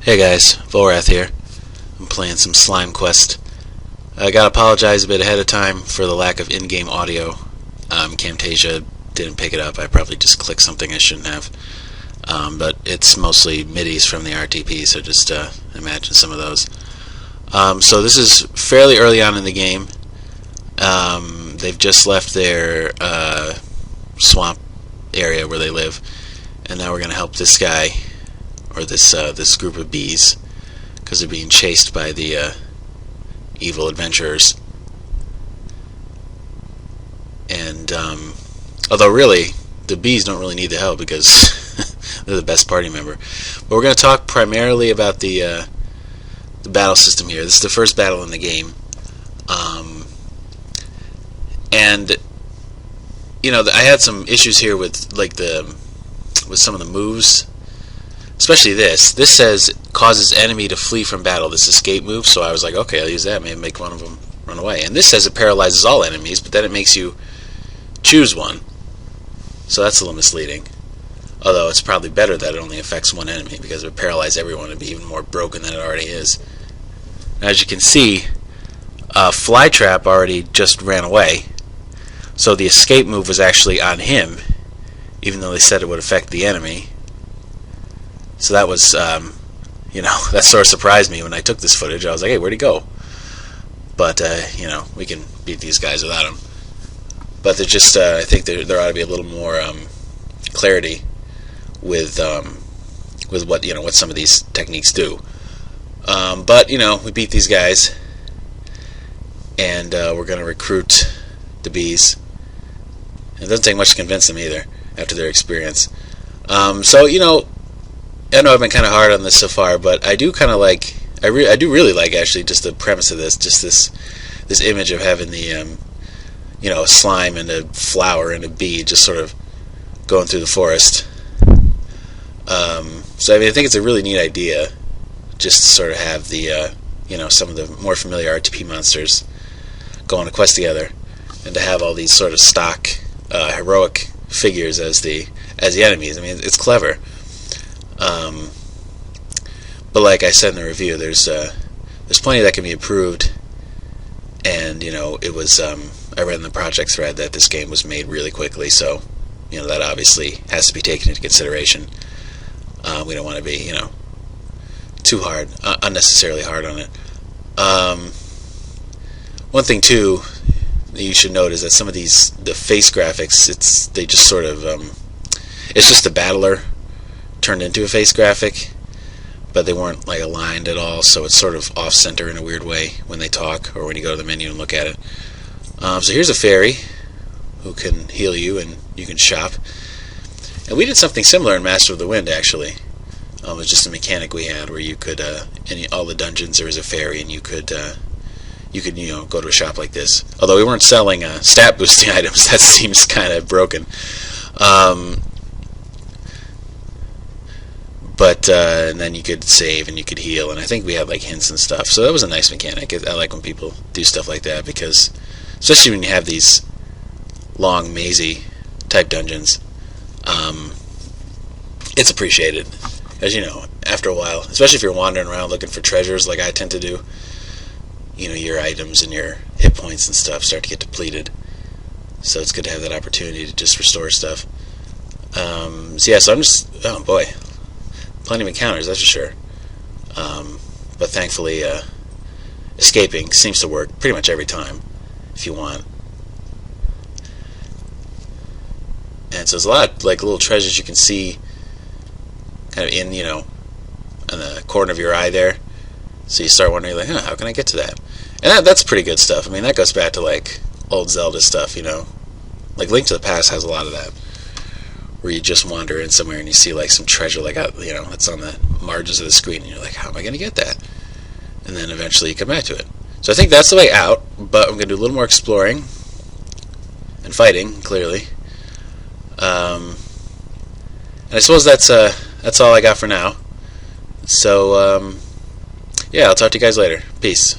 Hey guys, Volrath here. I'm playing some Slime Quest. I gotta apologize a bit ahead of time for the lack of in-game audio. Camtasia didn't pick it up. I probably just clicked something I shouldn't have. But it's mostly MIDIs from the RTP, so just imagine some of those. So this is fairly early on in the game. They've just left their swamp area where they live, and now we're gonna help this guy, or this group of bees, because they're being chased by the evil adventurers. And although really the bees don't really need the help because they're the best party member. But we're going to talk primarily about the battle system here. This is the first battle in the game, and you know, I had some issues here with with some of the moves. Especially this. This says causes enemy to flee from battle. This escape move. So I was like, okay, I'll use that. Maybe make one of them run away. And this says it paralyzes all enemies, but then it makes you choose one. So that's a little misleading. Although it's probably better that it only affects one enemy, because it would paralyze everyone and be even more broken than it already is. Now, as you can see, Flytrap already just ran away. So the escape move was actually on him, even though they said it would affect the enemy. So that was, you know, that sort of surprised me when I took this footage. I was like, hey, where'd he go? But, you know, we can beat these guys without him. But they're just, I think there ought to be a little more clarity with what, you know, what some of these techniques do. But, you know, we beat these guys, and we're going to recruit the bees. It doesn't take much to convince them either, after their experience. So, you know, I know I've been kind of hard on this so far, but I do kind of like, I do really like actually just the premise of this, just this image of having the, you know, a slime and a flower and a bee just sort of going through the forest. So I mean, I think it's a really neat idea, just to sort of have the, you know, some of the more familiar RTP monsters go on a quest together, and to have all these sort of stock heroic figures as the enemies. I mean, it's clever. But like I said in the review, there's plenty that can be improved, and you know, it was I read in the project thread that this game was made really quickly, so you know, that obviously has to be taken into consideration. We don't want to be, you know, too hard, unnecessarily hard on it. One thing too that you should note is that some of the face graphics, they just sort of it's just a battler turned into a face graphic, but they weren't like aligned at all, so it's sort of off-center in a weird way when they talk or when you go to the menu and look at it. So here's a fairy who can heal you, and you can shop. And we did something similar in Master of the Wind, actually. It was just a mechanic we had where you could, in all the dungeons there was a fairy, and you could you know, go to a shop like this. Although we weren't selling stat boosting items, that seems kind of broken. But and then you could save and you could heal, and I think we had like hints and stuff. So that was a nice mechanic. I like when people do stuff like that, because especially when you have these long, mazy type dungeons, it's appreciated. As you know, after a while, especially if you're wandering around looking for treasures like I tend to do, you know, your items and your hit points and stuff start to get depleted. So it's good to have that opportunity to just restore stuff. So yeah, so I'm just, oh boy, plenty of encounters, that's for sure. But thankfully, escaping seems to work pretty much every time, if you want. And so there's a lot like little treasures you can see kind of in, you know, in the corner of your eye there. So you start wondering, like, how can I get to that? And that's pretty good stuff. I mean, that goes back to like old Zelda stuff, you know. Like Link to the Past has a lot of that, where you just wander in somewhere and you see like some treasure, like, you know, it's on the margins of the screen, and you're like, how am I going to get that? And then eventually you come back to it. So I think that's the way out, but I'm going to do a little more exploring and fighting, clearly. And I suppose that's all I got for now. So yeah, I'll talk to you guys later. Peace.